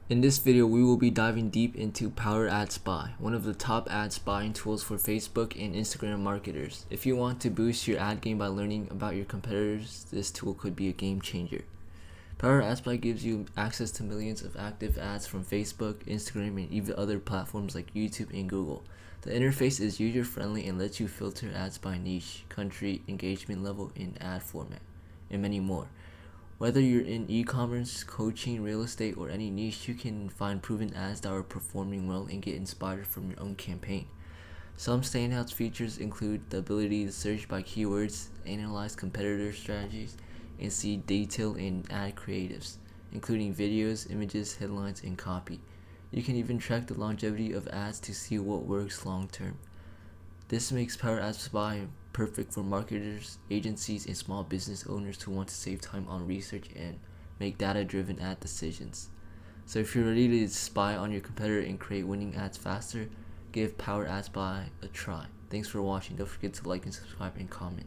In this video, we will be diving deep into PowerAdSpy, one of the top ad spying tools for Facebook and Instagram marketers. If you want to boost your ad game by learning about your competitors, this tool could be a game changer. PowerAdSpy gives you access to millions of active ads from Facebook, Instagram, and even other platforms like YouTube and Google. The interface is user-friendly and lets you filter ads by niche, country, engagement level, and ad format, and many more. Whether you're in e-commerce, coaching, real estate, or any niche, you can find proven ads that are performing well and get inspired from your own campaign. Some standout features include the ability to search by keywords, analyze competitor strategies, and see detail in ad creatives, including videos, images, headlines, and copy. You can even track the longevity of ads to see what works long term. This makes PowerAdSpy perfect for marketers, agencies, and small business owners who want to save time on research and make data-driven ad decisions. So if you're ready to spy on your competitor and create winning ads faster, give PowerAdSpy a try. Thanks for watching. Don't forget to like and subscribe and comment.